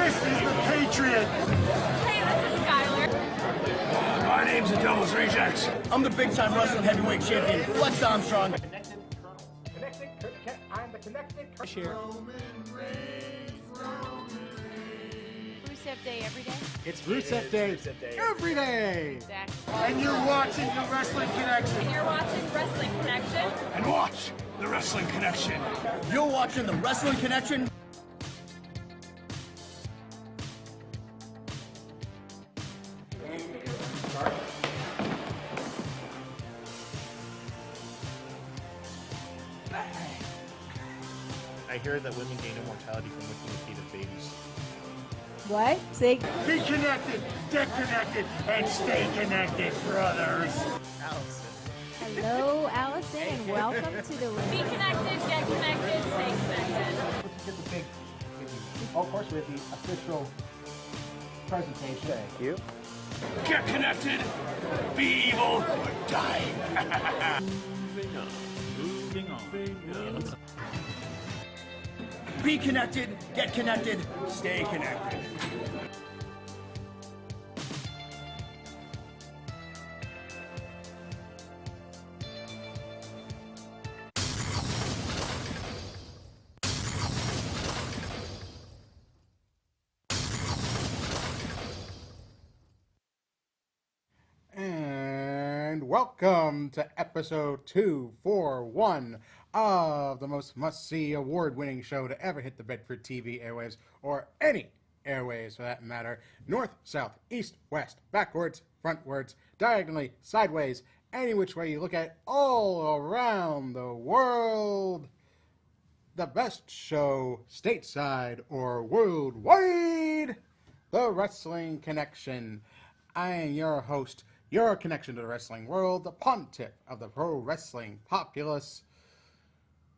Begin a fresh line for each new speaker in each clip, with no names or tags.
This is the Patriot.
Hey, this is Skylar.
My name's the Devil's Rejects.
I'm the big-time wrestling heavyweight champion, Flex Armstrong.
I'm the connected
Rusev Day every day.
It's Rusev Day every day.
Exactly.
And you're watching the Wrestling Connection.
And you're watching Wrestling Connection.
And watch the Wrestling Connection.
You're watching the Wrestling Connection.
I hear that women gain immortality from licking the feet of babies.
What? Say.
Be connected, get connected, and stay connected, brothers.
Allison.
Hello, Allison, and welcome to the
Be connected, get connected, stay connected.
Let's get the big, of course, with the official presentation. Thank you.
Get connected, be evil, or die.
Moving on.
Be connected, get connected, stay connected.
And welcome to episode 241 of the most must-see award-winning show to ever hit the Bedford TV airwaves, or any airwaves for that matter. North, south, east, west, backwards, frontwards, diagonally, sideways, any which way you look at it, all around the world. The best show stateside or worldwide, the Wrestling Connection. I am your host, your connection to the wrestling world, the pontiff of the pro wrestling populace,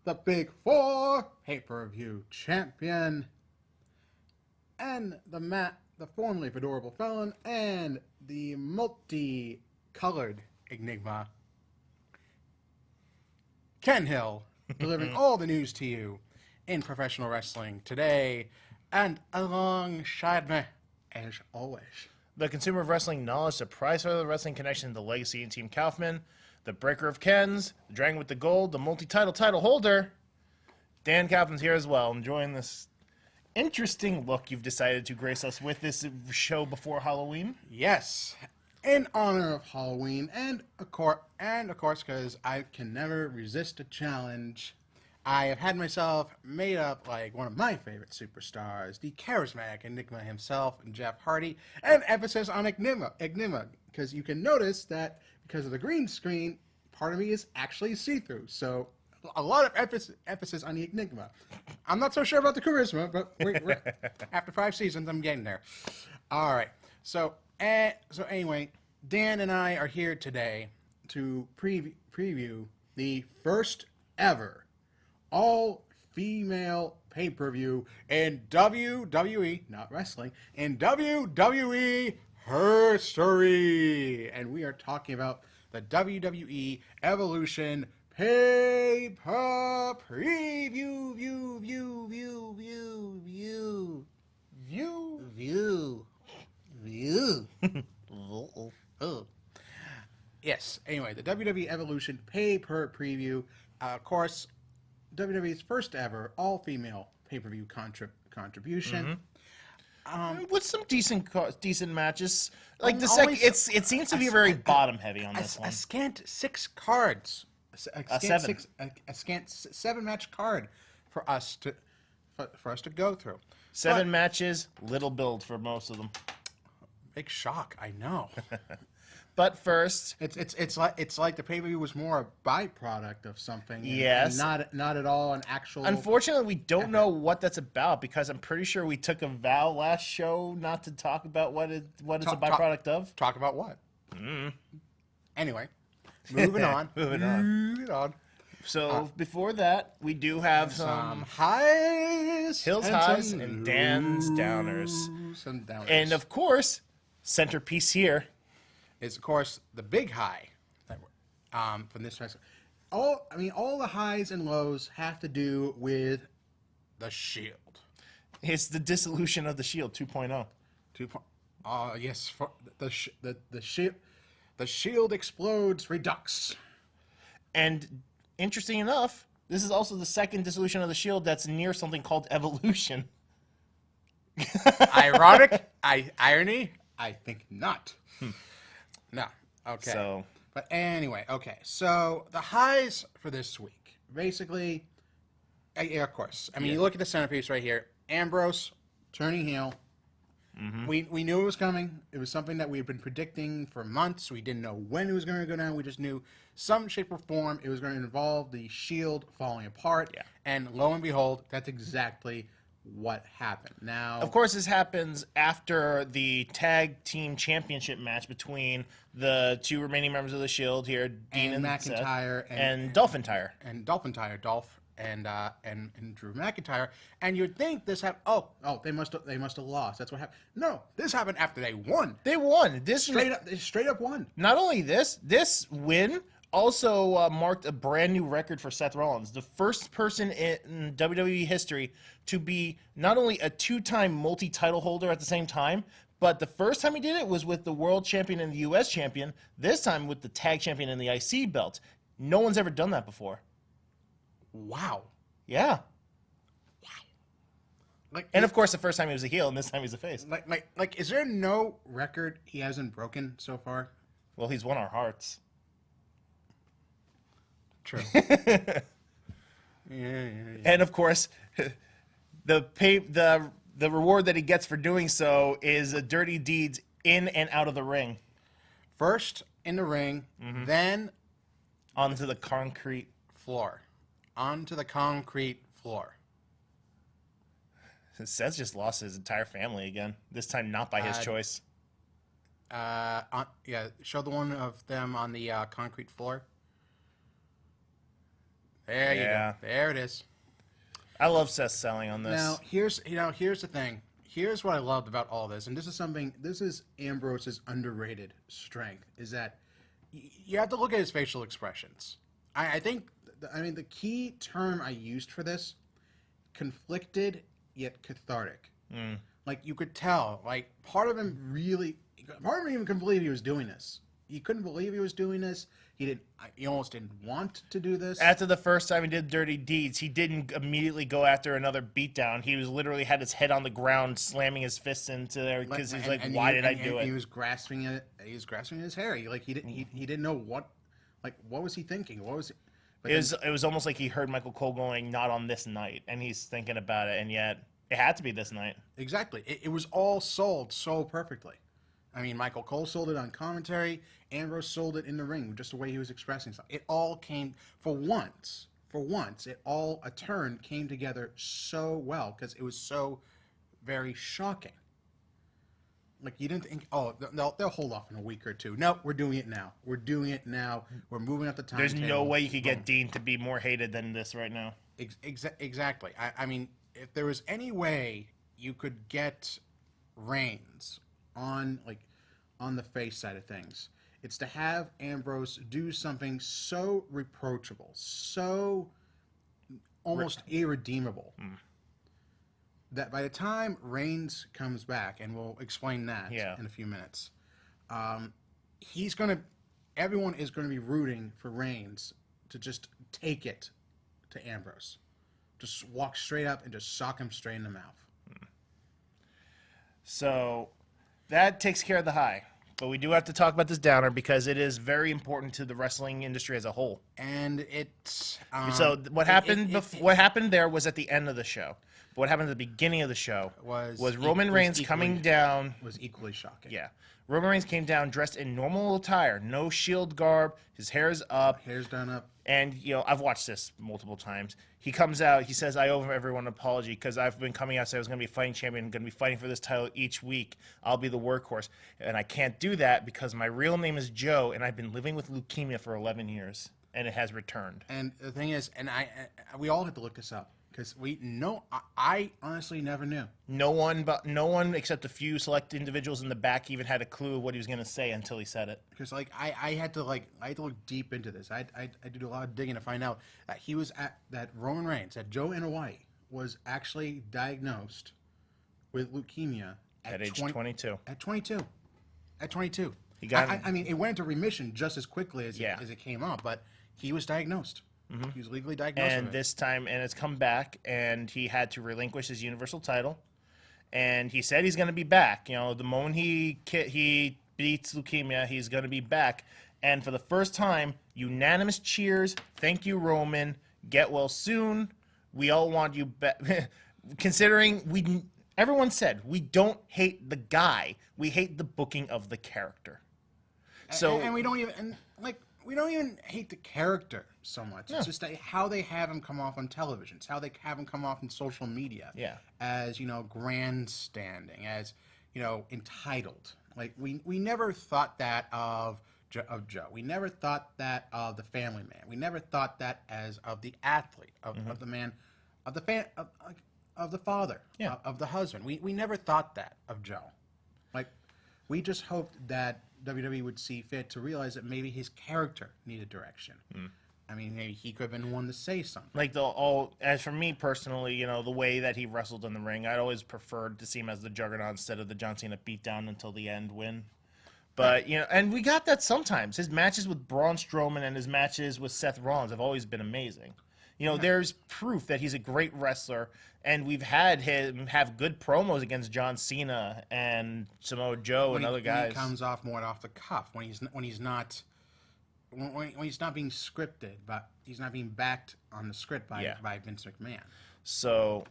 the Big Four pay-per-view champion, and the formerly adorable felon, and the multi-colored enigma, Ken Hill, delivering all the news to you in professional wrestling today, and alongside me, as always,
The consumer of wrestling knowledge, the prize for the Wrestling Connection, the legacy and Team Kaufman, the breaker of Kens, the dragon with the gold, the multi-title title holder. Dan Kaufman's here as well, enjoying this interesting look you've decided to grace us with this show before Halloween.
yes, in honor of Halloween, and of course, because I can never resist a challenge, I have had myself made up like one of my favorite superstars, the charismatic Enigma himself, Jeff Hardy, and emphasis on Enigma, because you can notice that because of the green screen, part of me is actually see-through, so a lot of emphasis on the Enigma. I'm not so sure about the charisma, but we're after 5 seasons, I'm getting there. All right, so anyway, Dan and I are here today to preview the first ever all-female pay-per-view in WWE, not wrestling, in WWE HERRRRR-STORY. And we are talking about the WWE Evolution pay-per preview, Yes, anyway, the WWE Evolution pay-per preview, of course, WWE's first ever all-female pay-per-view contribution.
With some decent matches. Like the
always-
second, it seems to be very bottom heavy on this one.
A scant 6 cards. A
seven.
scant 7-match card for us to go through.
7 matches, little build for most of them.
Big shock, I know.
But first,
It's like the pay-per-view was more a byproduct of something. And,
Yes.
and not at all an actual.
unfortunately, we don't know what that's about because I'm pretty sure we took a vow last show not to talk about what it's a byproduct of.
Talk about what? Anyway, moving on.
Moving on. So before that, we do have some
highs,
Hill's
and
highs
some
and Dan's downers.
Some downers.
And of course, centerpiece here.
Is of course the big high from this wrestling. All the highs and lows have to do with the Shield.
It's the dissolution of the Shield 2.0.
Yes, for the shield explodes Redux.
And interesting enough, this is also the second dissolution of the Shield that's near something called Evolution.
Ironic? Irony? I think not. No. Okay.
So,
but anyway, okay. So the highs for this week, basically, yeah, of course. I mean, you look at the centerpiece right here. Ambrose turning heel. We knew it was coming. It was something that we had been predicting for months. We didn't know when it was going to go down. We just knew some shape or form it was going to involve the Shield falling apart.
Yeah.
And lo and behold, that's exactly what happened. Now,
of course, this happens after the tag team championship match between the two remaining members of the Shield here, Dean and
McIntyre
Seth, and Dolphintire.
And Dolphintire, Dolph. And Drew McIntyre, and you'd think this happened. They must have lost. That's what happened. No, this happened after they won.
They won. They
straight up won.
Not only this win also marked a brand new record for Seth Rollins, the first person in WWE history to be not only a two-time multi-title holder at the same time, but the first time he did it was with the world champion and the U.S. champion. This time with the tag champion and the IC belt. No one's ever done that before.
Wow.
Yeah.
Wow.
And of course, the first time he was a heel, and this time he's a face.
Is there no record he hasn't broken so far?
Well, he's won our hearts.
True. Yeah.
And of course, the reward that he gets for doing so is a dirty deeds in and out of the ring.
First in the ring, then
onto the concrete
floor. Onto the concrete floor.
Seth just lost his entire family again. This time not by his choice.
Show the one of them on the concrete floor. There you go. There it is.
I love Seth selling on this.
Now here's the thing. Here's what I loved about all this, and this is Ambrose's underrated strength, is that you have to look at his facial expressions. I think the key term I used for this, conflicted yet cathartic. Like, you could tell, like, part of him even couldn't believe he was doing this. He couldn't believe he was doing this. He almost didn't want to do this.
After the first time he did dirty deeds, he didn't immediately go after another beatdown. He was literally had his head on the ground, slamming his fists into there because he's like, "Why did I do it?"
He was grasping it. He was grasping his hair. He didn't know what was he thinking? What was it?
It was almost like he heard Michael Cole going, "Not on this night," and he's thinking about it, and yet it had to be this night.
Exactly. It was all sold so perfectly. I mean, Michael Cole sold it on commentary. Ambrose sold it in the ring, just the way he was expressing stuff. It all came, for once, a turn came together so well, because it was so very shocking. Like, you didn't think, they'll hold off in a week or two. No, we're doing it now. We're doing it now. We're moving up the time.
There's no way you could get Dean to be more hated than this right now.
Exactly. I mean, if there was any way you could get Reigns on the face side of things, it's to have Ambrose do something so reproachable, so almost irredeemable, that by the time Reigns comes back, and we'll explain that in a few minutes, everyone is going to be rooting for Reigns to just take it to Ambrose. Just walk straight up and just sock him straight in the mouth.
So that takes care of the high. But we do have to talk about this downer because it is very important to the wrestling industry as a whole.
And it's...
so what happened there was at the end of the show. But what happened at the beginning of the show was Roman Reigns coming down...
was equally shocking.
Yeah. Roman Reigns came down dressed in normal attire, no Shield garb, his hair's up.
Hair's done up.
And, I've watched this multiple times. He comes out, he says, "I owe everyone an apology because I've been coming out saying I was going to be fighting champion, going to be fighting for this title each week. I'll be the workhorse. And I can't do that because my real name is Joe, and I've been living with leukemia for 11 years, and it has returned."
And the thing is, we all had to look this up. Because I honestly never knew.
No one except a few select individuals in the back even had a clue what he was going to say until he said it.
Because I had to look deep into this. I did a lot of digging to find out that that Roman Reigns, that Joe in Hawaii, was actually diagnosed with leukemia
At age 22.
At 22. At 22.
He got.
I mean, it went into remission just as quickly as it came up, but he was diagnosed. He was legally diagnosed.
And
with
this time, and it's come back, and he had to relinquish his Universal title. And he said he's going to be back. You know, the moment he beats leukemia, he's going to be back. And for the first time, unanimous cheers. Thank you, Roman. Get well soon. We all want you back. Considering everyone said we don't hate the guy, we hate the booking of the character. So
and we don't even hate the character so much. It's just how they have him come off on television. It's how they have him come off in social media.
Yeah.
As, grandstanding, as, entitled. Like, we never thought that of Joe. We never thought that of the family man. We never thought that as of the athlete, of the man, of the father, of the husband. We never thought that of Joe. Like, we just hoped that WWE would see fit to realize that maybe his character needed direction. I mean, maybe he could have been one to say something.
like as for me personally, the way that he wrestled in the ring, I'd always preferred to see him as the Juggernaut instead of the John Cena beatdown until the end win. But and we got that sometimes. His matches with Braun Strowman and his matches with Seth Rollins have always been amazing. There's proof that he's a great wrestler, and we've had him have good promos against John Cena and Samoa Joe and other guys.
When he comes off more off the cuff, when he's not being scripted, but he's not being backed on the script by Vince McMahon.
So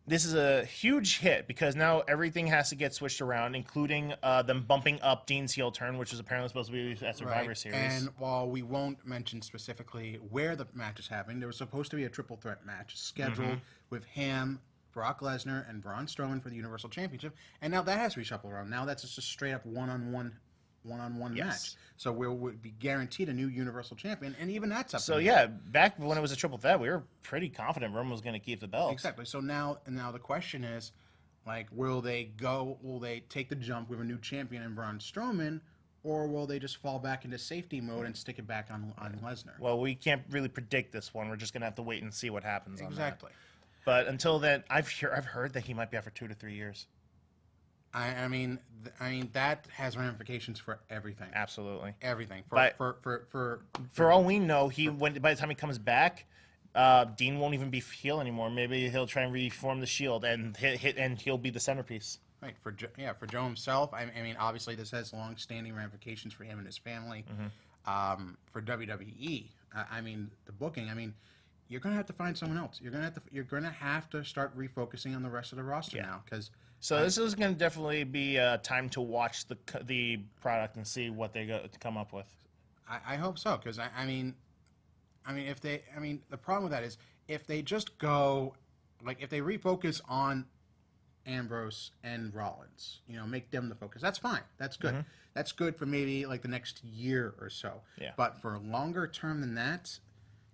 this is a huge hit because now everything has to get switched around, including them bumping up Dean's heel turn, which is apparently supposed to be at Survivor Series.
And while we won't mention specifically where the match is happening, there was supposed to be a triple threat match scheduled with him, Brock Lesnar, and Braun Strowman for the Universal Championship, and now that has to be shuffled around. Now that's just a straight up one-on-one match. So we'll be guaranteed a new Universal Champion, and even that's up.
So back when it was a triple threat, we were pretty confident Roman was going to keep the belt.
Exactly. So now the question is, like, will they take the jump with a new champion in Braun Strowman, or will they just fall back into safety mode and stick it back on Lesnar?
Well, we can't really predict this one. We're just going to have to wait and see what happens on that.
Exactly.
But until then, I've heard that he might be out for 2 to 3 years.
I mean that has ramifications for everything.
Absolutely,
everything.
For all we know, by the time he comes back, Dean won't even be heel anymore. Maybe he'll try and reform the Shield and he'll be the centerpiece.
Right, for Joe himself. I mean, obviously this has long-standing ramifications for him and his family. For WWE, I mean, the booking. I mean, you're gonna have to find someone else. You're gonna have to start refocusing on the rest of the roster now, because.
So this is going to definitely be time to watch the product and see what they come up with.
I hope so, because I mean, the problem with that is if they just go, like, if they refocus on Ambrose and Rollins, make them the focus. That's fine. That's good. That's good for maybe like the next year or so.
Yeah.
But for longer term than that,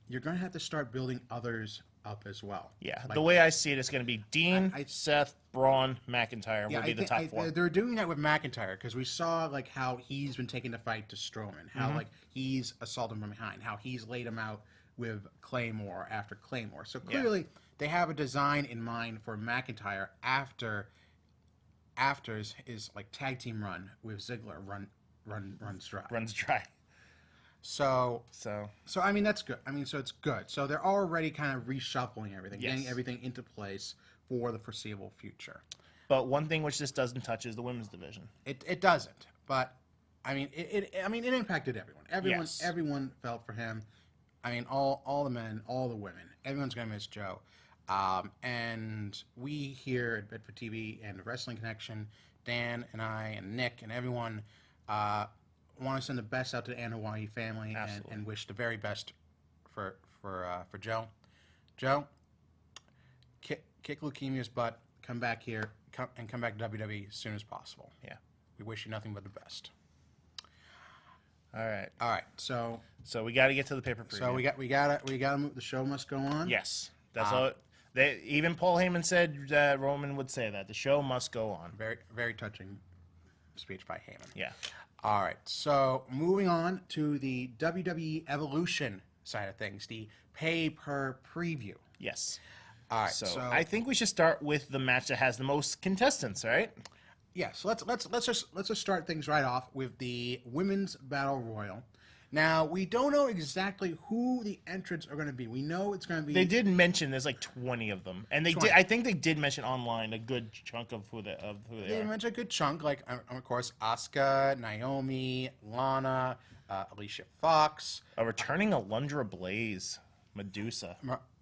you're going to have to start building others up as well.
Yeah, the way I see it, it's going to be Dean, Seth, Braun, McIntyre will be the top 4.
They're doing that with McIntyre because we saw like how he's been taking the fight to Strowman, how like he's assaulted him from behind, how he's laid him out with Claymore after Claymore. So clearly they have a design in mind for McIntyre after his like tag team run with Ziggler runs dry. So I mean that's good. I mean, so it's good. So they're already kind of reshuffling everything, getting everything into place for the foreseeable future.
But one thing which this doesn't touch is the women's division.
It doesn't. But I mean it impacted everyone. Everyone felt for him. I mean all the men, all the women. Everyone's gonna miss Joe. And we here at Bedford TV and the Wrestling Connection, Dan and I and Nick and everyone want to send the best out to the Hawaii family and wish the very best for Joe. Joe, kick leukemia's butt. Come back here. Come back to WWE as soon as possible.
Yeah,
we wish you nothing but the best.
All right.
So
we got to get to the paper preview.
So we gotta move. The show must go on.
Yes, that's all. Even Paul Heyman said that Roman would say that the show must go on.
Very very touching speech by Heyman.
Yeah.
All right, so moving on to the WWE Evolution side of things, the pay-per preview.
Yes.
All right,
So,
so
I think we should start with the match that has the most contestants, right?
yeah, so let's just start things right off with the women's battle royal. Now we don't know exactly who the entrants are going to be. We know it's going to be.
They did mention there's like 20 of them, and they
20.
did. I think they did mention online a good chunk of who they
They
are.
mentioned a good chunk, like of course Asuka, Naomi, Lana, Alicia Fox,
A returning Alundra Blaze, Medusa.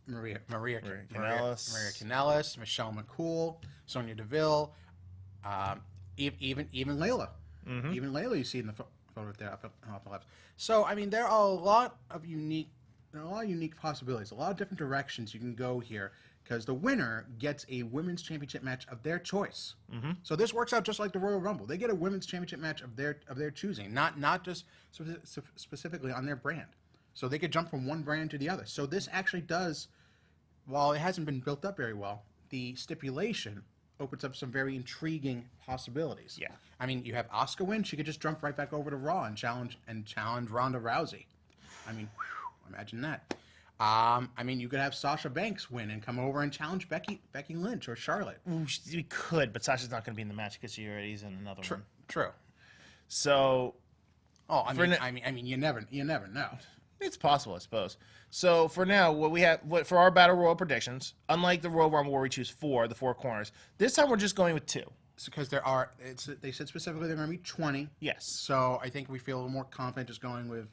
Maria
Kanellis.
Kanellis, Michelle McCool, Sonya Deville, even Layla. Even Layla you see in the photo there up on the left. So I mean, there are a lot of unique possibilities, a lot of different directions you can go here, because the winner gets a women's championship match of their choice. So this works out just like the Royal Rumble. They get a women's championship match of their choosing, not just specifically on their brand. So they could jump from one brand to the other. So this actually does, while it hasn't been built up very well, the stipulation opens up some very intriguing possibilities.
Yeah.
I mean, you have Asuka win; she could just jump right back over to Raw and challenge Ronda Rousey. I mean, whew, imagine that. I mean, you could have Sasha Banks win and come over and challenge Becky Lynch or Charlotte.
Ooh, we could, but Sasha's not going to be in the match because she already is in another one.
True.
So,
Oh, I mean, you never know.
it's possible, I suppose. So for now, for our battle royal predictions, unlike the Royal Rumble where we choose the four corners, this time we're just going with 2.
It's because they said specifically they're going to be 20.
Yes.
So I think we feel a little more confident just going with.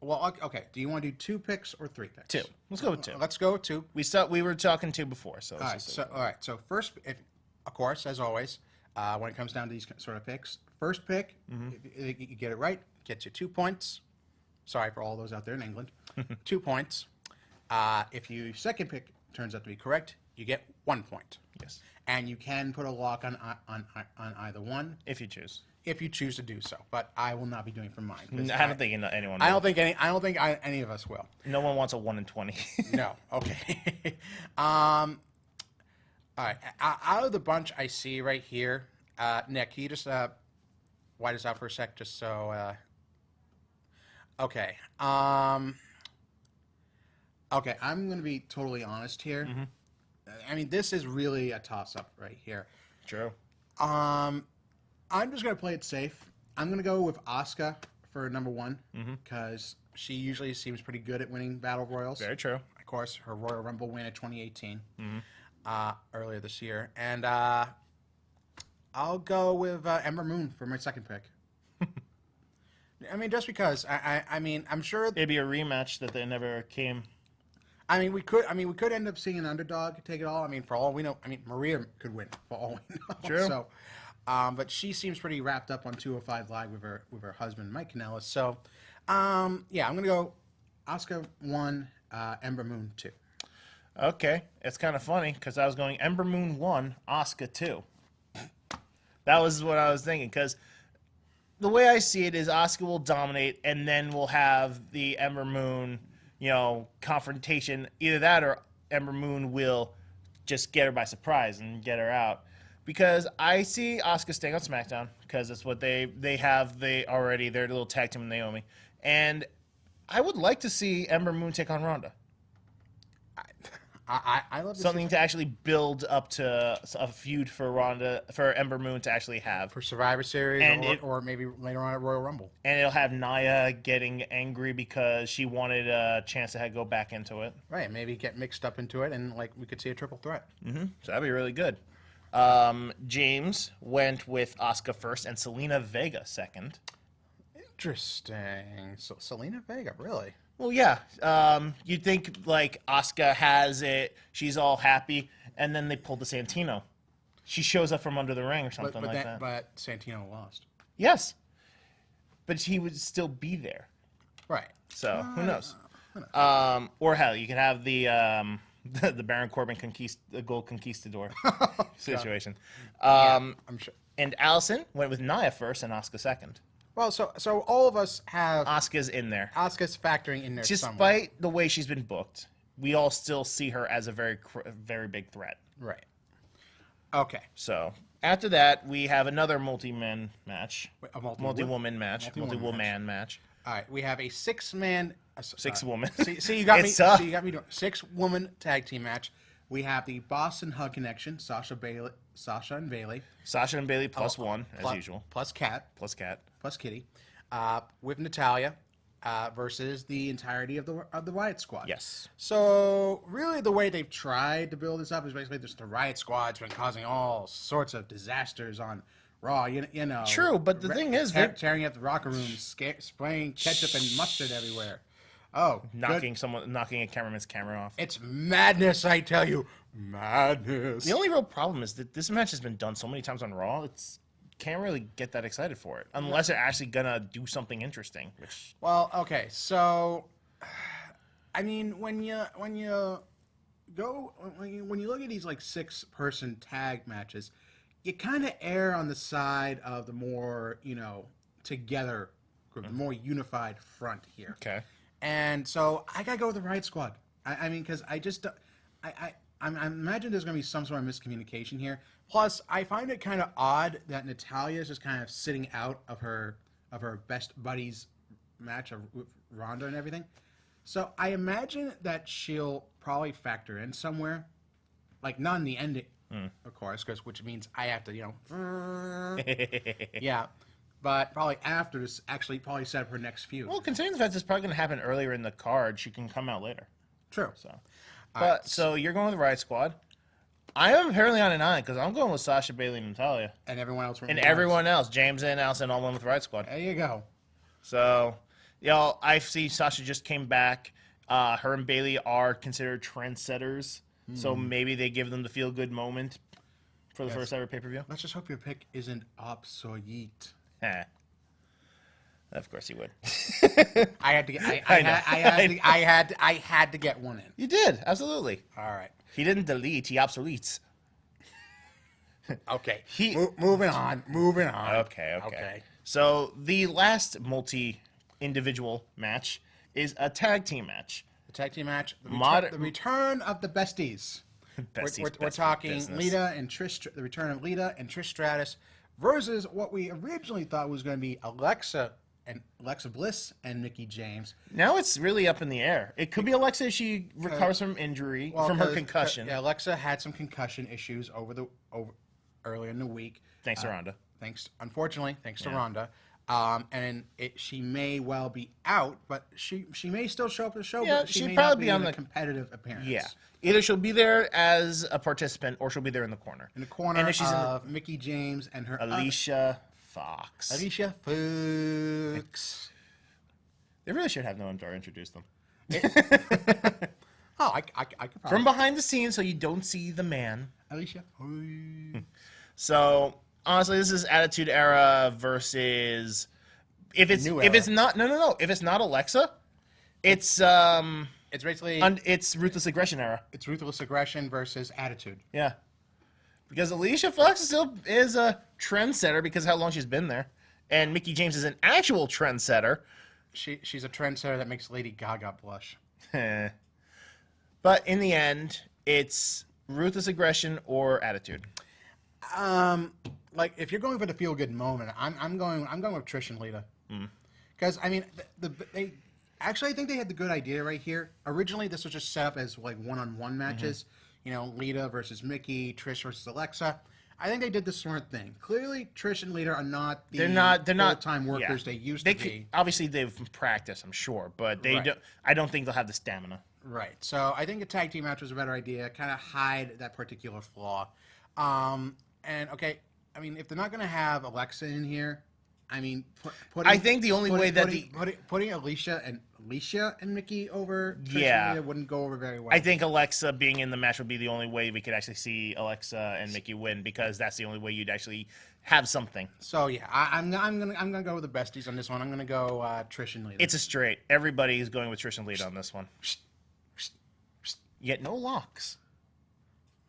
Well, okay. Do you want to do 2 picks or 3 picks?
2. Let's go with 2.
Let's go with 2.
We were talking 2 before, so.
All right. So first, of course, as always, when it comes down to these sort of picks, first pick, if you get it right, gets you 2 points. Sorry for all those out there in England. 2 points. If your second pick turns out to be correct, you get 1 point.
Yes.
And you can put a lock on either one
If you choose.
if you choose to do so. But I will not be doing for mine. 'Cause
I don't think anyone.
I
will.
don't think any of us will.
No one wants a 1 in 20.
No. Okay. All right. Out of the bunch I see right here, Nick, can you just white us out for a sec, just so. Okay. Okay. I'm going to be totally honest here. I mean, this is really a toss-up right here.
True.
I'm just going to play it safe. I'm going to go with Asuka for number 1 because she usually seems pretty good at winning battle royals.
Very true.
Of course, her Royal Rumble win at 2018 earlier this year. And I'll go with Ember Moon for my second pick. I mean, just because I mean, I'm sure
It'd be a rematch that they never came.
I mean, we could end up seeing an underdog take it all. I mean, for all we know, I mean, Maria could win for all we know.
True.
So, but she seems pretty wrapped up on 205 Live with her husband Mike Kanellis. So, yeah, I'm gonna go Asuka 1, Ember Moon 2.
Okay, it's kind of funny because I was going Ember Moon 1, Asuka 2. That was what I was thinking because the way I see it is Asuka will dominate and then we'll have the Ember Moon, confrontation. Either that or Ember Moon will just get her by surprise and get her out. Because I see Asuka staying on SmackDown because that's what they have. Their little tag team with Naomi. And I would like to see Ember Moon take on Ronda.
I love
Something to actually build up to a feud for Ember Moon to actually have.
for Survivor Series
And
or maybe later on at Royal Rumble.
And it'll have Nia getting angry because she wanted a chance to go back into it.
Right, maybe get mixed up into it, and like we could see a triple threat.
So that'd be really good. James went with Asuka first and Selena Vega second.
Interesting. So Selena Vega, really?
Well, yeah. You'd think like Asuka has it, she's all happy, and then they pull the Santino. She shows up from under the ring or something like that.
But Santino lost.
Yes, but he would still be there.
Right.
So who knows? Or hell, you could have the Baron Corbin the Gold Conquistador situation.
I'm sure.
And Allison went with Nia first and Asuka second.
Well, so all of us have
Asuka's in there.
Asuka's factoring in there somewhere.
Despite the way she's been booked, we all still see her as a very, very big threat.
Right. Okay.
So after that, we have another multi-man match,
A
multi-woman match, multi-woman match.
All right. We have a 6-man.
Six-woman.
See, you got
It
me.
sucks.
See, you got me doing 6-woman tag team match We have the Boston Hug Connection, Sasha and Bailey.
Sasha and Bailey plus one, as usual.
Plus Cat.
Plus Cat.
Plus Kitty. With Natalya versus the entirety of the Riot Squad.
Yes.
So, really, the way they've tried to build this up is basically just the Riot Squad's been causing all sorts of disasters on Raw, you know.
True, but the thing is,
tearing up the locker room, spraying ketchup and mustard everywhere. Oh,
knocking a cameraman's camera off.
It's madness, I tell you, madness.
The only real problem is that this match has been done so many times on Raw. Can't really get that excited for it unless they're actually gonna do something interesting.
Well, okay, so I mean, when you look at these like 6-person tag matches, you kind of err on the side of the more, together group, the more unified front here.
Okay.
And so I gotta go with the Riot Squad. I mean, because I imagine there's gonna be some sort of miscommunication here. Plus, I find it kind of odd that Natalya is just kind of sitting out of her best buddies match with Ronda and everything. So I imagine that she'll probably factor in somewhere, like not in the ending, of course, which means I have to, yeah. But probably after this, actually probably set up her next feud.
Well, considering the fact it's probably going to happen earlier in the card, she can come out later.
True.
So you're going with the Riot Squad. I am apparently on an island because I'm going with Sasha, Bailey, and Natalya.
And everyone else.
Everyone else. James and Allison all went with the Riot Squad.
There you go.
So, I see Sasha just came back. Her and Bailey are considered trendsetters. So maybe they give them the feel-good moment for the first ever pay-per-view.
Let's just hope your pick isn't obsolete.
Of course you would.
I had to get. I had to get one in.
You did, absolutely.
All right.
He didn't delete. He obsoletes.
Okay. Moving on. Moving on.
Okay. So the last multi-individual match is a tag team match.
The tag team match. The return of the besties. We're talking Lita and Trish. The return of Lita and Trish Stratus versus what we originally thought was going to be Alexa Bliss and Mickie James.
Now it's really up in the air. It could be Alexa if she recovers from injury, from her concussion.
Yeah, Alexa had some concussion issues earlier in the week.
Thanks to Ronda.
Unfortunately, thanks to Ronda. And she may well be out, but she may still show up at the show.
Yeah,
but she
she'd
may
probably
not
be on
in
the
a competitive appearance.
Yeah, either she'll be there as a participant or she'll be there in the corner.
In the corner and if she's of Mickie James and her
Alicia Fox.
Alicia Fox.
They really should have no one to introduce them.
I could probably.
From behind the scenes, so you don't see the man.
Alicia.
So honestly, this is Attitude Era versus if it's not Alexa, it's
basically
it's Ruthless Aggression Era.
It's Ruthless Aggression versus Attitude.
Yeah, because Alicia Fox still is a trendsetter because of how long she's been there, and Mickie James is an actual trendsetter.
She's a trendsetter that makes Lady Gaga blush.
But in the end, it's Ruthless Aggression or Attitude.
Like if you're going for the feel good moment, I'm going with Trish and Lita. Because I mean, they actually I think they had the good idea right here. Originally, this was just set up as like one-on-one matches. Lita versus Mickie, Trish versus Alexa. I think they did the smart thing. Clearly, Trish and Lita are not they're not full-time workers they used to be.
Obviously, they've practiced, I'm sure, but I don't think they'll have the stamina.
Right. So I think a tag team match was a better idea. Kind of hide that particular flaw. And okay, I mean, if they're not going to have Alexa in here, I mean,
I think the only way that
putting Alicia and Mickie over Trish and Lita wouldn't go over very well.
I think Alexa being in the match would be the only way we could actually see Alexa and Mickie win because that's the only way you'd actually have something.
So yeah, I'm gonna go with the besties on this one. I'm gonna go Trish and Lita.
It's a straight. Everybody is going with Trish and Lita on this one. Yet no locks.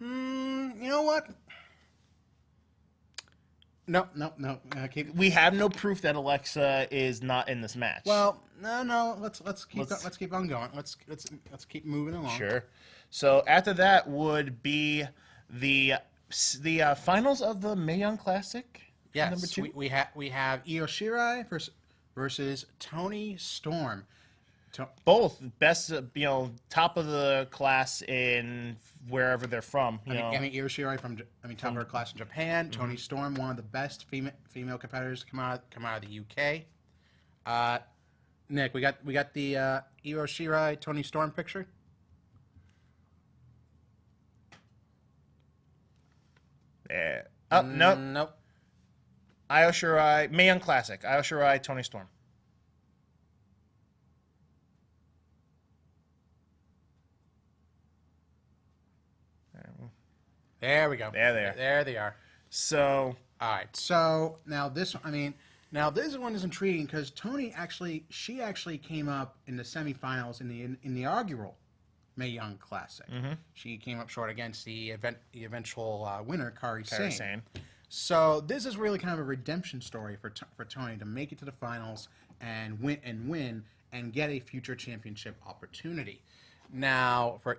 You know what? No.
We have no proof that Alexa is not in this match.
Well, no. Let's keep on going. Let's keep moving along.
Sure. So after that would be the finals of the Mae Young Classic.
Yes.
Number 2.
We have Io Shirai versus Toni Storm.
both best, top of the class in wherever they're from. You know,
Io Shirai top of her class in Japan. Toni Storm, one of the best female competitors to come out of the UK. Nick, we got the Io Shirai Toni Storm picture.
There. Oh no,
Nope.
Io Shirai, Mae Young Classic. Io Shirai, Toni Storm.
There we go.
There they are.
There they are.
So,
all right. So now this one is intriguing because Toni actually came up in the semifinals in the inaugural Mae Young Classic. She came up short against the eventual winner, Kairi Sane. So this is really kind of a redemption story for Toni to make it to the finals and win and get a future championship opportunity. Now for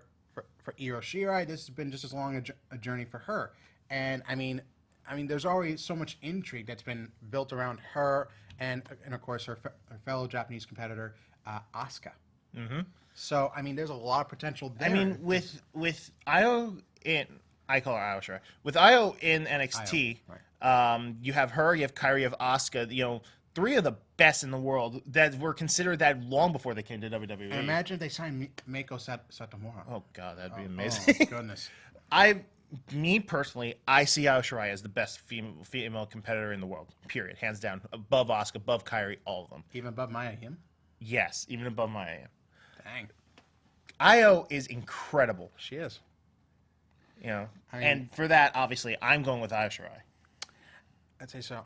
Io Shirai, this has been just as long a journey for her, and I mean, there's already so much intrigue that's been built around her and of course her fellow Japanese competitor, Asuka. So I mean, there's a lot of potential there.
I mean, with Io I call her Io Shirai. With Io in NXT, you have her, you have Kairi, you have Asuka. Three of the best in the world that were considered that long before they came to WWE.
And imagine if they signed Meiko Satomura.
Oh God, that'd be amazing.
Oh goodness.
Me personally, I see Io Shirai as the best female competitor in the world. Period, hands down. Above Asuka, above Kairi, all of them.
Even above Maya Yim?
Yes, even above Maya Yim.
Dang.
Io is incredible.
She is.
And for that, obviously, I'm going with Io Shirai.
I'd say so.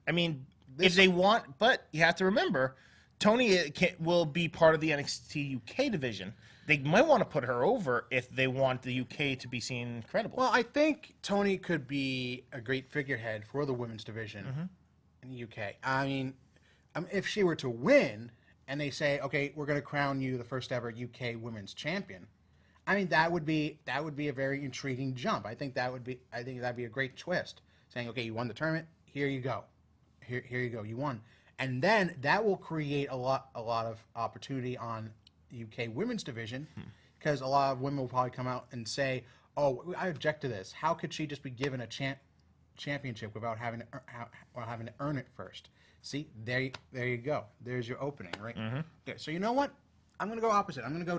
I mean, if they want, but you have to remember, Toni will be part of the NXT UK division. They might want to put her over if they want the UK to be seen credible.
Well, I think Toni could be a great figurehead for the women's division in the UK. I mean, if she were to win and they say, okay, we're going to crown you the first ever UK women's champion, I mean, that would be a very intriguing jump. I think that'd be a great twist. Saying, okay, you won the tournament, here you go. Here you go, you won. And then that will create a lot of opportunity on UK women's division because a lot of women will probably come out and say, "Oh, I object to this. How could she just be given a championship without having to earn it first?" See, there you go. There's your opening, right? Okay, so you know what? I'm gonna go opposite. I'm gonna go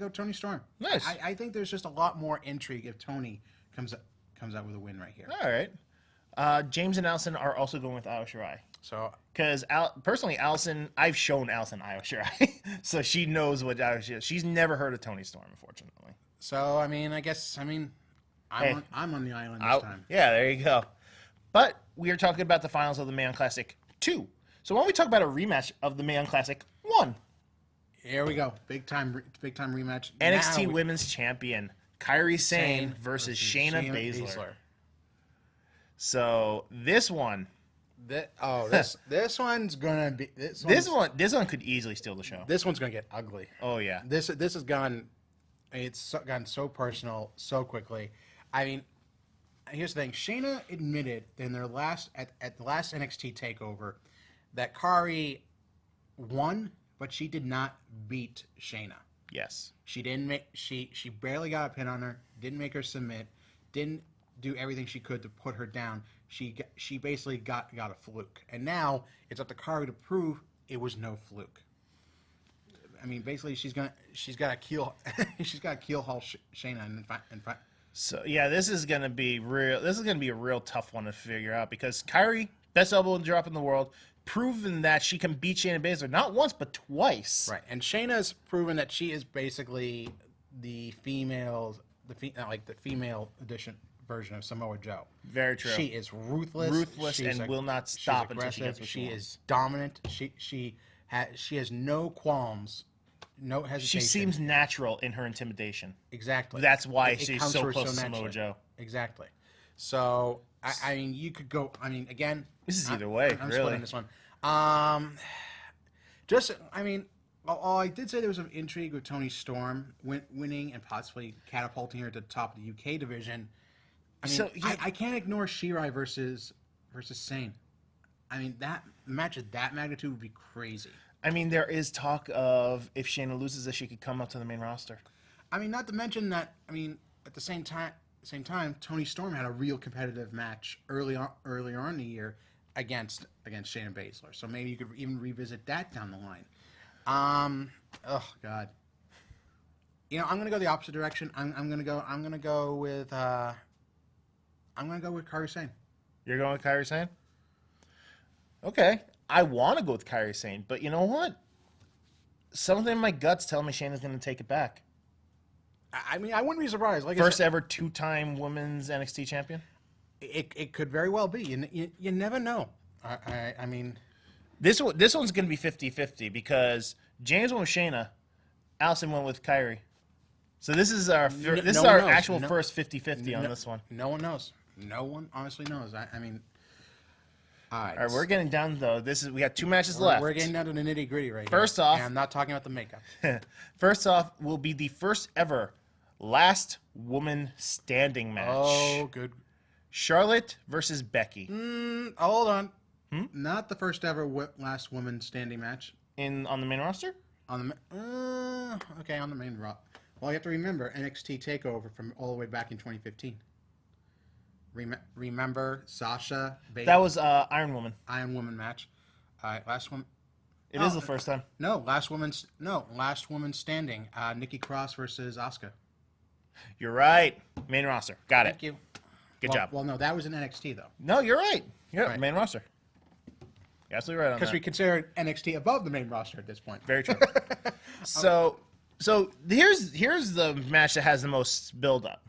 Toni Storm.
Nice.
I think there's just a lot more intrigue if Toni comes out with a win right here.
All right. James and Allison are also going with Io Shirai.
So,
because personally, Allison, I've shown Allison Io Shirai, so she knows what Io Shirai is. She's never heard of Toni Storm, unfortunately.
So, I mean, I'm on the island this time.
Yeah, there you go. But we are talking about the finals of the Mae Young Classic 2. So why don't we talk about a rematch of the Mae Young Classic 1?
Here we go. Big time rematch.
NXT Women's Champion Kairi Sane versus Shayna Baszler. So this one.
This one's gonna be.
This one could easily steal the show.
This one's gonna get ugly.
Oh yeah.
This has gone. It's gotten so personal so quickly. I mean, here's the thing. Shayna admitted in their last at the last NXT takeover that Kairi won, but she did not beat Shayna.
Yes.
She didn't make. She barely got a pin on her. Didn't make her submit. Didn't do everything she could to put her down. She basically got a fluke, and now it's up to Kairi to prove it was no fluke. I mean, basically, she's got to keel haul Shayna and
So yeah, this is gonna be real. This is gonna be a real tough one to figure out because Kairi, best elbow drop in the world, proven that she can beat Shayna Baszler not once but twice.
Right, and Shayna's proven that she is basically the female edition version of Samoa Joe.
Very true.
She is ruthless,
and will not stop until she gets what
she is dominant. She has no qualms, no hesitation.
She seems natural in her intimidation.
Exactly.
That's why she's so close to Samoa Joe.
Exactly. So I mean, you could go. I mean, again,
this is either way.
I'm
really.
splitting this one. All I did say there was some intrigue with Toni Storm winning and possibly catapulting her to the top of the UK division. I mean, I can't ignore Shirai versus Sane. I mean, that match of that magnitude would be crazy.
I mean, there is talk of if Shayna loses, that she could come up to the main roster.
I mean, not to mention that. I mean, at the same time, Toni Storm had a real competitive match earlier on in the year against Shayna Baszler. So maybe you could even revisit that down the line. Oh God. You know, I'm gonna go the opposite direction. I'm gonna go with Kairi Sane.
You're going with Kairi Sane? Okay. I want to go with Kairi Sane, but you know what? Something in my guts telling me Shayna's going to take it back.
I mean, I wouldn't be surprised. Like
First ever 2-time women's NXT champion?
It could very well be. You never know. I mean...
This one's going to be 50-50 because James went with Shayna, Allison went with Kairi. So this is our actual first 50-50 on this one.
No one knows. No one honestly knows. I mean... All
right, we're getting down though. We got 2 matches left.
We're getting down to the nitty gritty right
First
here.
off,
and I'm not talking about the makeup.
First off, will be the first ever last woman standing match.
Oh, good.
Charlotte versus Becky.
Hold on. Not the first ever last woman standing match
On the main roster.
On the main roster. Well, you have to remember NXT Takeover from all the way back in 2015. Remember Sasha? Bayley?
That was Iron Woman.
Iron Woman match. Last one.
It is the first time.
No, last woman standing. Nikki Cross versus Asuka.
You're right. Main roster. Got it.
Thank you.
Good job.
Well, no, that was in NXT though.
No, you're right. Yeah,
Right.
Main roster. You're absolutely right on that.
Because we consider NXT above the main roster at this point.
Very true. So here's the match that has the most build up.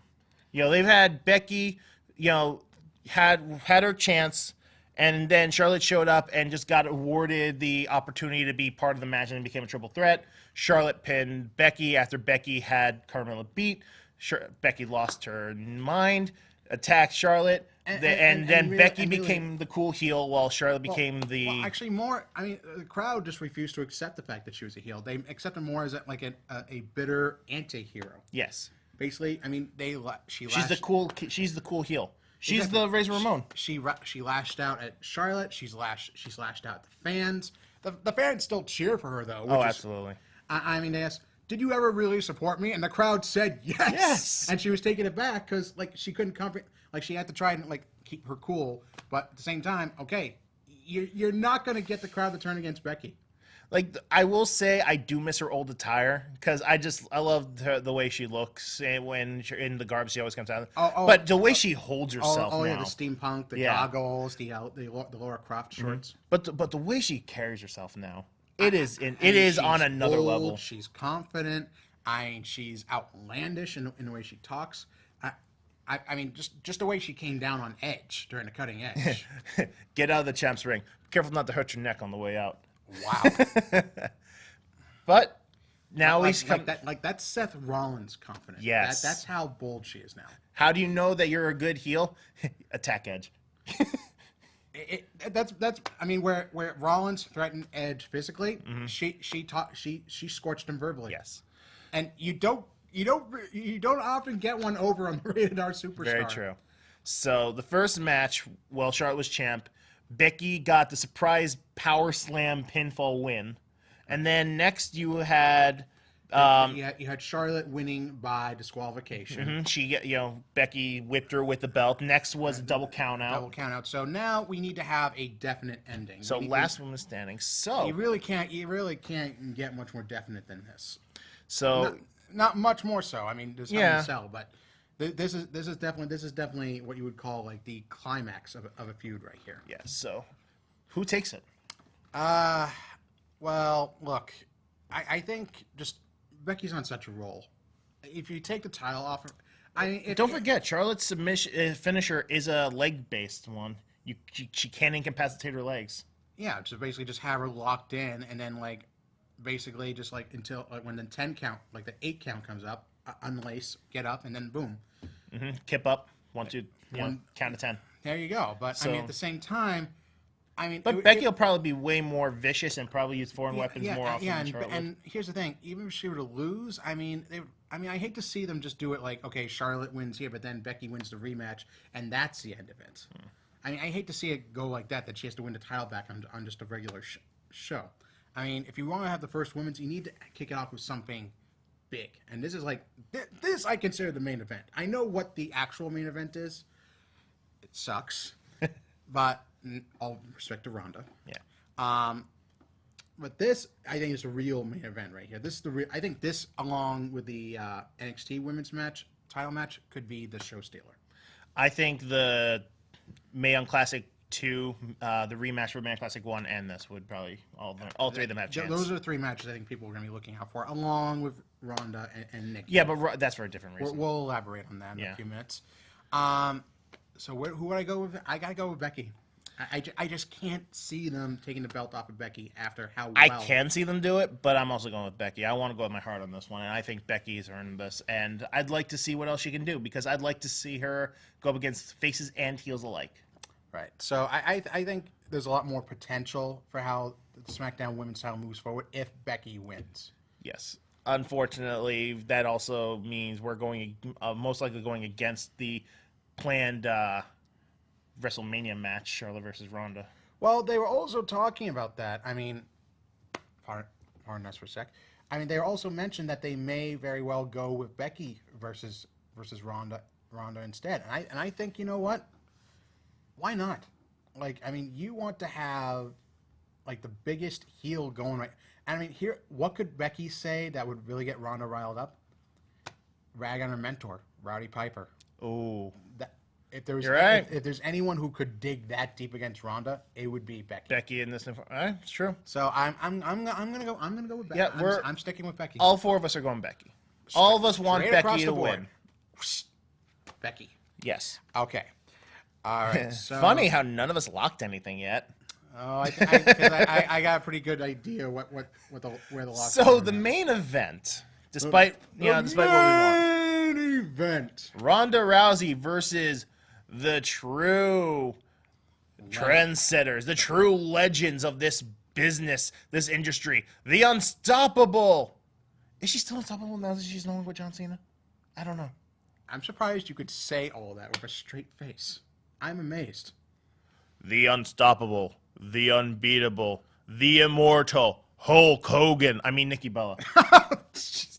You know, they've had Becky, you know, had her chance, and then Charlotte showed up and just got awarded the opportunity to be part of the match and became a triple threat. Charlotte pinned Becky after Becky had Carmella beat. Becky lost her mind, attacked Charlotte, and then Becky became the cool heel while Charlotte became the...
Well, actually, more... I mean, the crowd just refused to accept the fact that she was a heel. They accepted more as like a bitter anti-hero.
Yes.
Basically, I mean,
She's the cool heel. She's the Razor Ramon.
She lashed out at Charlotte. She's lashed out at the fans. The fans still cheer for her though.
Absolutely.
I mean, they asked, "Did you ever really support me?" And the crowd said yes.
Yes.
And she was taking it back because like she couldn't like she had to try and like keep her cool, but at the same time, okay, you're not gonna get the crowd to turn against Becky.
Like, I will say I do miss her old attire because I love the way she looks when in the garb she always comes out. But the way she holds herself now.
Yeah, the steampunk, the goggles, the Laura Croft shorts.
But the way she carries herself now, it is on another
bold,
level.
She's confident. I mean, she's outlandish in the way she talks. I mean, just the way she came down on Edge during the cutting edge.
Get out of the champ's ring. Careful not to hurt your neck on the way out.
Wow.
But now
that's Seth Rollins' confidence.
Yes.
That's how bold she is now.
How do you know that you're a good heel? Attack Edge.
That's I mean where Rollins threatened Edge physically, she scorched him verbally.
Yes.
And you don't often get one over on the Rated R Superstar.
Very true. So the first match, while Charlotte was champ, Becky got the surprise power slam pinfall win, and then next you had
you had Charlotte winning by disqualification.
Becky whipped her with the belt. Next was a double count out.
So now we need to have a definite ending.
So last woman standing. So
you really can't get much more definite than this.
So
not much more so. I mean, there's Hell in a Cell, but this is definitely what you would call like the climax of a feud right here.
Yeah. So who takes it?
Well, look, I think just Becky's on such a roll. If you take the title off her,
don't forget Charlotte's submission finisher is a leg-based one. She can't incapacitate her legs.
Yeah, so basically just have her locked in, and then like basically just like until when the 10 count, like the 8 count comes up, unlace, get up, and then boom.
Kip up, 1, 2, count to 10.
There you go. But I mean, at the same time,
Becky will probably be way more vicious and probably use foreign weapons more often than Charlotte.
And here's the thing: even if she were to lose, I I hate to see them just do it like, okay, Charlotte wins here, but then Becky wins the rematch, and that's the end of it. I mean, I hate to see it go like that. That she has to win the title back on just a regular show. I mean, if you want to have the first women's, you need to kick it off with something big. And this is like, this I consider the main event. I know what the actual main event is. It sucks. But all respect to Ronda.
Yeah.
But this, I think, is the real main event right here. This is the real. I think this, along with the NXT women's title match, could be the show stealer.
I think the Mae Young Classic 2, the rematch for Mae Young Classic 1, and this would probably all three of them have chance.
Those are the three matches I think people are going to be looking out for, along with Ronda and Nikki.
Yeah, but that's for a different reason.
We'll elaborate on that in a few minutes. So who would I go with? I got to go with Becky. I just can't see them taking the belt off of Becky after how well.
I can see them do it, but I'm also going with Becky. I want to go with my heart on this one, and I think Becky's earned this. And I'd like to see what else she can do, because I'd like to see her go up against faces and heels alike.
Right. So I think there's a lot more potential for how the SmackDown Women's title moves forward if Becky wins.
Yes. Unfortunately, that also means we're going most likely going against the planned WrestleMania match, Charlotte versus Ronda.
Well, they were also talking about that. I mean, pardon us for a sec. I mean, they also mentioned that they may very well go with Becky versus Ronda instead. And I think, you know what? Why not? Like, I mean, you want to have like the biggest heel going right. I mean, here, what could Becky say that would really get Ronda riled up? Rag on her mentor, Rowdy Piper.
Oh,
if there was,
you're right.
If there's anyone who could dig that deep against Ronda, it would be Becky.
Becky in this. It's true.
So I'm gonna go with Becky.
Yeah,
I'm sticking with Becky.
All four of us are going Becky. All of us want Becky to win.
Becky.
Yes.
Okay. All right. So,
funny how none of us locked anything yet.
Oh, I got a pretty good idea where the lock.
So the main event, despite what we want,
main event,
Ronda Rousey versus the true trendsetters, the true legends of this business, this industry, the unstoppable. Is she still unstoppable now that she's no longer with John Cena? I don't know.
I'm surprised you could say all that with a straight face. I'm amazed.
The unstoppable, the unbeatable, the immortal Hulk Hogan. I mean Nikki Bella.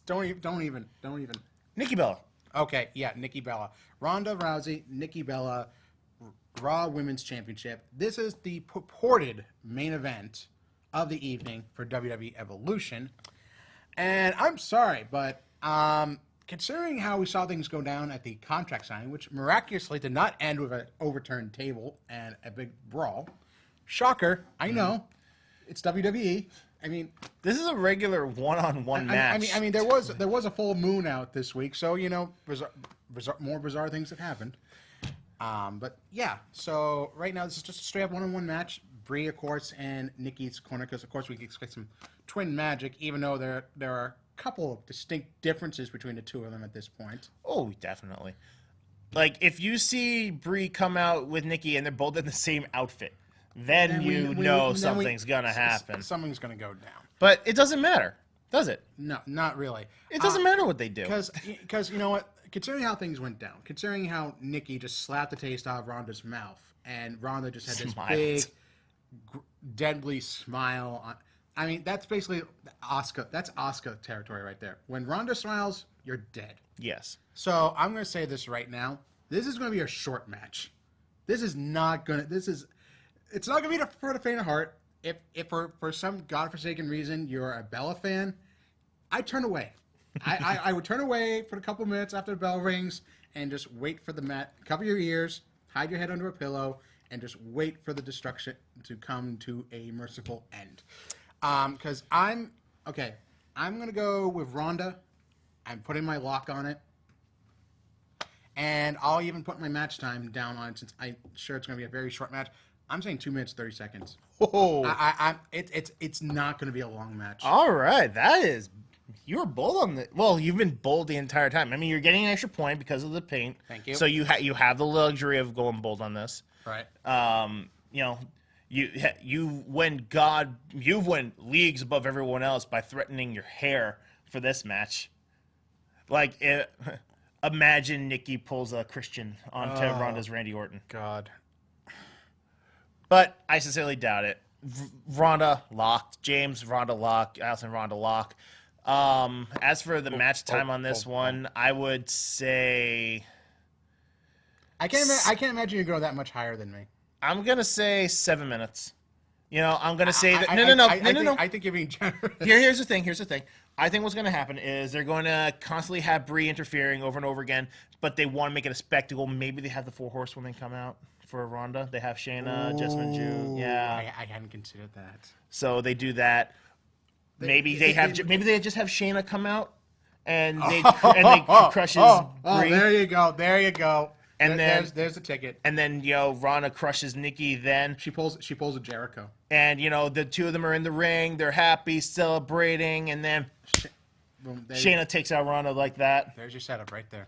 Don't even.
Nikki Bella.
Okay, yeah, Nikki Bella. Ronda Rousey, Nikki Bella, Raw Women's Championship. This is the purported main event of the evening for WWE Evolution. And I'm sorry, but considering how we saw things go down at the contract signing, which miraculously did not end with an overturned table and a big brawl. Shocker, I know. It's WWE. I mean,
this is a regular one-on-one match.
I mean, there was a full moon out this week, so you know, more bizarre things have happened. But yeah, so right now this is just a straight up one-on-one match. Brie, of course, and Nikki's corner, because of course we can expect some twin magic, even though there are a couple of distinct differences between the two of them at this point.
Oh, definitely. Like if you see Brie come out with Nikki and they're both in the same outfit, then you know something's gonna happen.
Something's gonna go down.
But it doesn't matter, does it?
No, not really.
It doesn't matter what they do.
Because you know what? Considering how things went down, considering how Nikki just slapped the taste out of Ronda's mouth, and Ronda just had this big, deadly smile on. I mean, that's basically Asuka. That's Asuka territory right there. When Ronda smiles, you're dead.
Yes.
So I'm going to say this right now. This is going to be a short match. This is not going to. It's not going to be for the faint of heart. If for some godforsaken reason you're a Bella fan, I'd turn away. I would turn away for a couple minutes after the bell rings and just wait for the mat. Cover your ears, hide your head under a pillow, and just wait for the destruction to come to a merciful end. Because I'm going to go with Ronda. I'm putting my lock on it. And I'll even put my match time down on it since I'm sure it's going to be a very short match. I'm saying 2 minutes, 30 seconds.
Oh.
It's not going to be a long match.
All right. You were bold on the. Well, you've been bold the entire time. I mean, you're getting an extra point because of the paint.
Thank you.
So you have the luxury of going bold on this.
Right.
You know, you've went leagues above everyone else by threatening your hair for this match. Like, imagine Nikki pulls a Christian onto Ronda's Randy Orton.
God.
But I sincerely doubt it. Ronda locked. James Ronda lock. Allison Ronda lock. As for the match time on this one, I would say
I can't imagine you go that much higher than me.
I'm gonna say 7 minutes. You know, I'm gonna say that. No.
I think you're being generous.
Here's the thing. I think what's going to happen is they're going to constantly have Brie interfering over and over again, but they want to make it a spectacle. Maybe they have the 4 horsewomen come out for Ronda. They have Shayna, Jessamine Ju. Yeah,
I hadn't considered that.
So they do that. Maybe they just have Shayna come out and they crushes Brie.
There you go.
And
there's the ticket.
And then Ronda crushes Nikki. Then
she pulls a Jericho.
And the two of them are in the ring. They're happy, celebrating, and then
boom,
Shayna takes out Ronda like that.
There's your setup right there.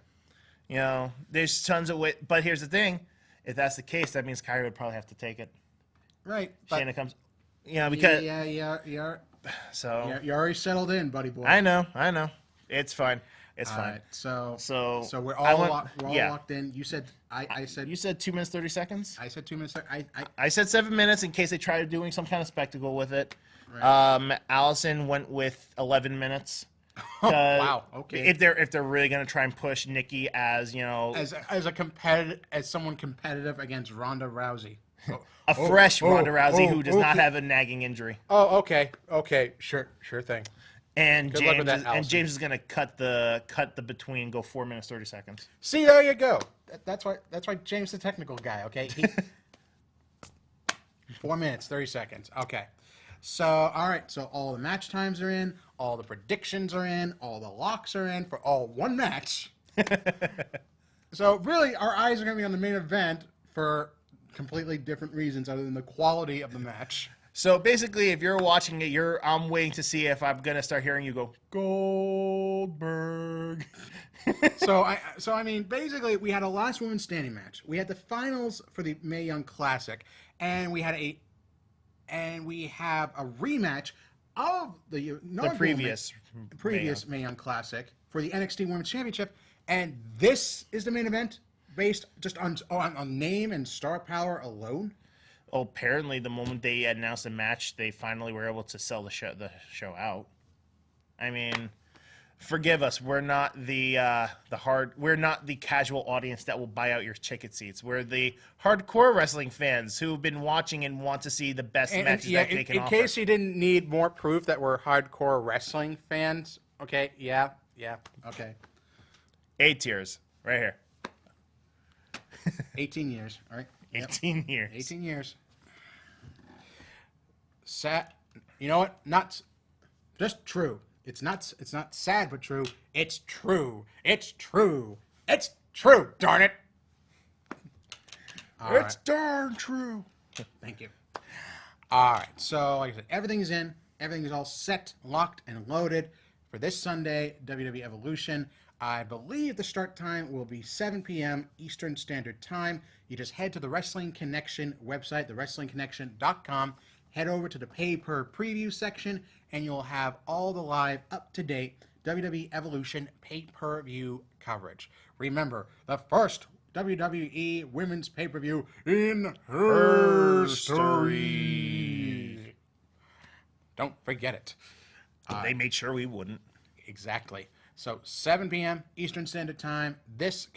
There's tons of it. But here's the thing: if that's the case, that means Kyrie would probably have to take it.
Right.
Shayna comes. Because
so you're already settled in, buddy boy.
I know. It's fine. It's fine.
Right, so we're
all
locked in. You said
you said 2 minutes 30 seconds.
I said 2 minutes.
I said 7 minutes in case they tried doing some kind of spectacle with it.
Right.
Allison went with 11 minutes.
Wow. Okay.
If they're really gonna try and push Nikki as
someone competitive against Ronda Rousey.
Fresh Ronda Rousey who does not have a nagging injury.
Oh, okay. Sure thing.
And James is gonna cut the between, go 4 minutes 30 seconds.
See, there you go. That's why James is the technical guy. Okay. 4 minutes 30 seconds. Okay. So all right. So all the match times are in. All the predictions are in. All the locks are in for all one match. So really, our eyes are gonna be on the main event for completely different reasons other than the quality of the match.
So basically, if you're watching it, I'm waiting to see if I'm gonna start hearing you go Goldberg.
So I mean, basically, we had a last woman standing match. We had the finals for the Mae Young Classic, and we have a rematch of the previous Mae Young Classic for the NXT Women's Championship, and this is the main event based just on name and star power alone.
Oh, apparently, the moment they announced the match, they finally were able to sell the show out. I mean, forgive us, we're not we're not the casual audience that will buy out your ticket seats. We're the hardcore wrestling fans who've been watching and want to see the best matches that they can offer.
In case you didn't need more proof that we're hardcore wrestling fans, okay, yeah, okay.
8 tiers, right here.
18 years, all right.
18 years.
18 years. Sad. You know what? Not just true. It's not sad, but true. It's true. It's true. It's true. Darn it. All
it's right. Darn true.
Thank you. All right. So, like I said, everything is in. Everything is all set, locked, and loaded for this Sunday, WWE Evolution. I believe the start time will be 7 p.m. Eastern Standard Time. You just head to the Wrestling Kennection website, thewrestlingconnection.com. Head over to the pay-per-preview section, and you'll have all the live, up-to-date WWE Evolution pay-per-view coverage. Remember, the first WWE Women's pay-per-view in her story. Don't forget it.
They made sure we wouldn't.
Exactly. So 7 p.m. Eastern Standard Time this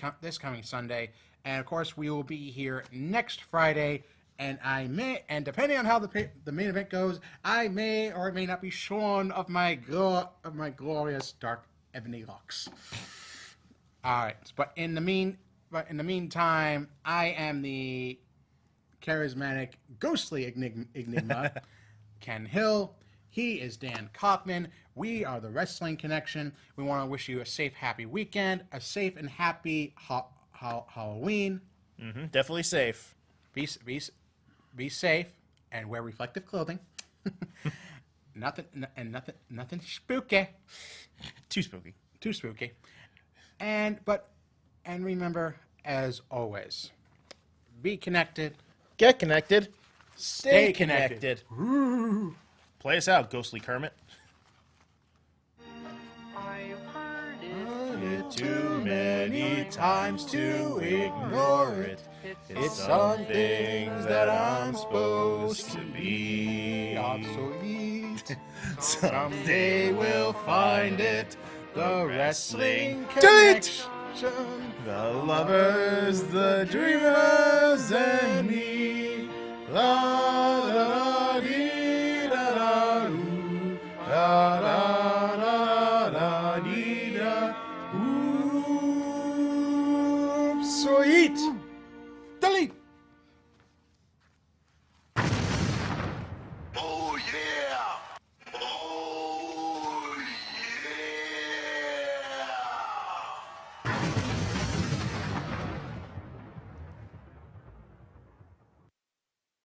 coming Sunday, and of course we will be here next Friday. And depending on how the main event goes, I may or may not be shorn of my glorious dark ebony locks. All right, but in the meantime, I am the charismatic, ghostly enigma, Ken Hill. He is Dan Kaufman. We are the Wrestling Connection. We want to wish you a safe, happy weekend, a safe and happy Halloween.
Mm-hmm, definitely safe.
Be safe and wear reflective clothing. nothing spooky.
Too spooky.
Too spooky. And remember, as always, be connected.
Get connected.
Stay connected.
Play us out, Ghostly Kermit.
I've heard
it too many times to ignore it. It's some things that I'm supposed to be.
obsolete.
Someday we'll find it.
The wrestling
Delete!
connection.
The lovers, the dreamers, and me.